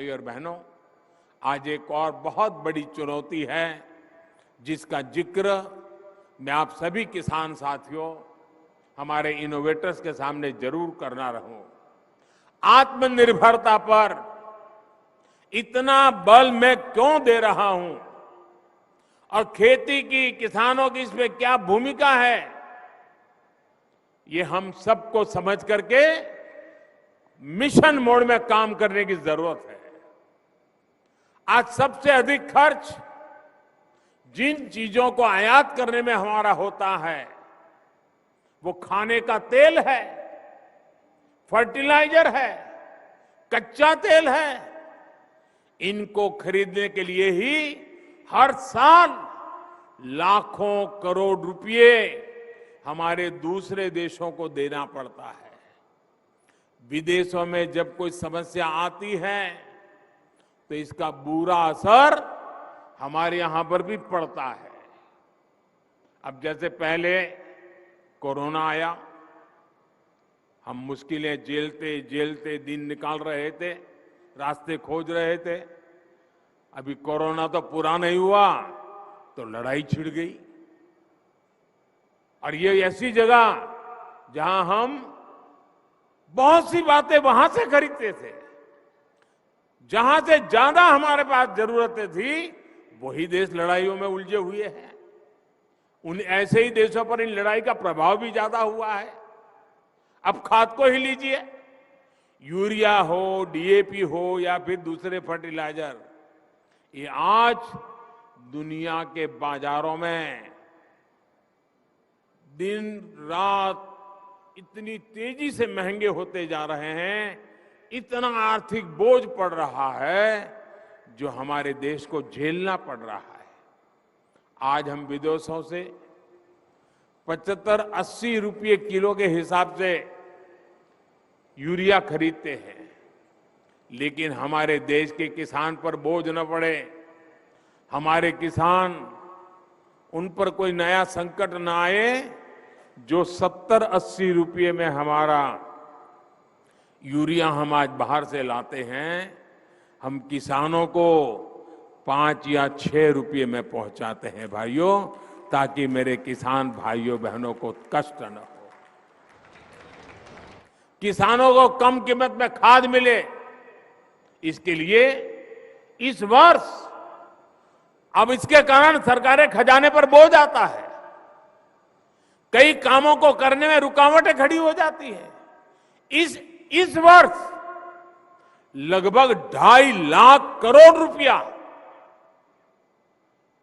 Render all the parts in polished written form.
भाई और बहनों, आज एक और बहुत बड़ी चुनौती है जिसका जिक्र मैं आप सभी किसान साथियों, हमारे इनोवेटर्स के सामने जरूर करना रहूं। आत्मनिर्भरता पर इतना बल मैं क्यों दे रहा हूं और खेती की, किसानों की इसमें क्या भूमिका है, ये हम सबको समझ करके मिशन मोड में काम करने की जरूरत है। आज सबसे अधिक खर्च जिन चीजों को आयात करने में हमारा होता है वो खाने का तेल है, फर्टिलाइजर है, कच्चा तेल है। इनको खरीदने के लिए ही हर साल लाखों करोड़ रुपए हमारे दूसरे देशों को देना पड़ता है। विदेशों में जब कोई समस्या आती है तो इसका बुरा असर हमारे यहां पर भी पड़ता है। अब जैसे पहले कोरोना आया, हम मुश्किलें झेलते झेलते दिन निकाल रहे थे, रास्ते खोज रहे थे। अभी कोरोना तो पूरा नहीं हुआ तो लड़ाई छिड़ गई, और ये ऐसी जगह जहां हम बहुत सी बातें वहां से खरीदते थे, जहां से ज्यादा हमारे पास जरूरतें थी वही देश लड़ाइयों में उलझे हुए हैं। उन ऐसे ही देशों पर इन लड़ाई का प्रभाव भी ज्यादा हुआ है। अब खाद को ही लीजिए, यूरिया हो, डीएपी हो या फिर दूसरे फर्टिलाइजर, ये आज दुनिया के बाजारों में दिन रात इतनी तेजी से महंगे होते जा रहे हैं, इतना आर्थिक बोझ पड़ रहा है जो हमारे देश को झेलना पड़ रहा है। आज हम विदेशों से 75-80 रुपये किलो के हिसाब से यूरिया खरीदते हैं, लेकिन हमारे देश के किसान पर बोझ न पड़े, हमारे किसान, उन पर कोई नया संकट न आए जो 70-80 रुपये में हमारा यूरिया हम आज बाहर से लाते हैं, हम किसानों को 5 या 6 रुपये में पहुंचाते हैं भाइयों, ताकि मेरे किसान भाइयों बहनों को कष्ट न हो, किसानों को कम कीमत में खाद मिले। इसके लिए इस वर्ष अब इसके कारण सरकारें खजाने पर बोझ आता है, कई कामों को करने में रुकावटें खड़ी हो जाती हैं। इस वर्ष लगभग 2.5 लाख करोड़ रुपया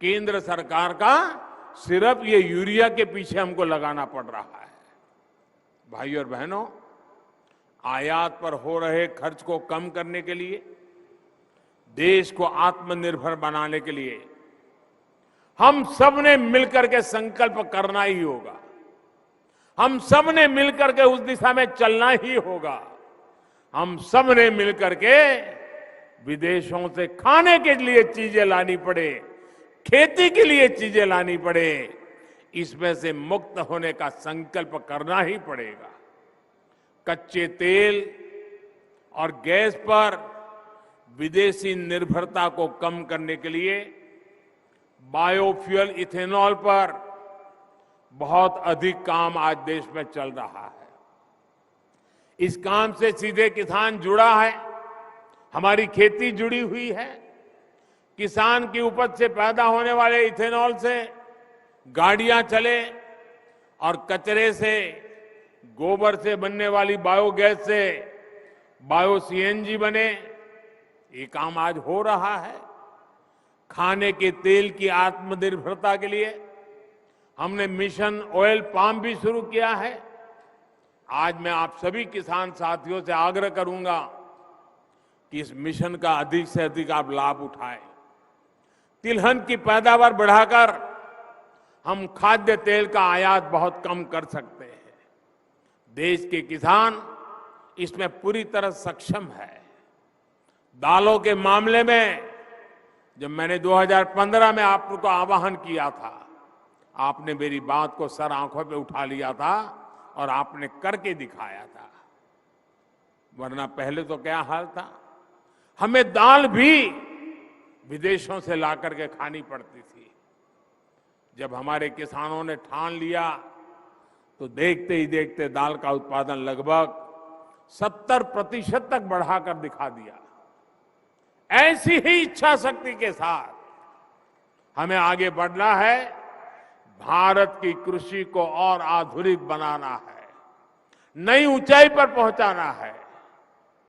केंद्र सरकार का सिर्फ ये यूरिया के पीछे हमको लगाना पड़ रहा है। भाइयों और बहनों, आयात पर हो रहे खर्च को कम करने के लिए, देश को आत्मनिर्भर बनाने के लिए हम सब ने मिलकर के संकल्प करना ही होगा, हम सब ने मिलकर के उस दिशा में चलना ही होगा। हम सब ने मिलकर के विदेशों से खाने के लिए चीजें लानी पड़े, खेती के लिए चीजें लानी पड़े, इसमें से मुक्त होने का संकल्प करना ही पड़ेगा। कच्चे तेल और गैस पर विदेशी निर्भरता को कम करने के लिए बायोफ्यूल इथेनॉल पर बहुत अधिक काम आज देश में चल रहा है। इस काम से सीधे किसान जुड़ा है, हमारी खेती जुड़ी हुई है। किसान की उपज से पैदा होने वाले इथेनॉल से गाड़ियां चले और कचरे से, गोबर से बनने वाली बायोगैस से बायो सीएनजी बने, ये काम आज हो रहा है। खाने के तेल की आत्मनिर्भरता के लिए हमने मिशन ऑयल पाम भी शुरू किया है। आज मैं आप सभी किसान साथियों से आग्रह करूंगा कि इस मिशन का अधिक से अधिक आप लाभ उठाएं। तिलहन की पैदावार बढ़ाकर हम खाद्य तेल का आयात बहुत कम कर सकते हैं। देश के किसान इसमें पूरी तरह सक्षम है। दालों के मामले में जब मैंने 2015 में आपको आह्वान किया था, आपने मेरी बात को सर आंखों पे उठा लिया था और आपने करके दिखाया था। वरना पहले तो क्या हाल था, हमें दाल भी विदेशों से ला करके खानी पड़ती थी। जब हमारे किसानों ने ठान लिया तो देखते ही देखते दाल का उत्पादन लगभग 70% तक बढ़ाकर दिखा दिया। ऐसी ही इच्छा शक्ति के साथ हमें आगे बढ़ना है, भारत की कृषि को और आधुनिक बनाना है, नई ऊंचाई पर पहुंचाना है।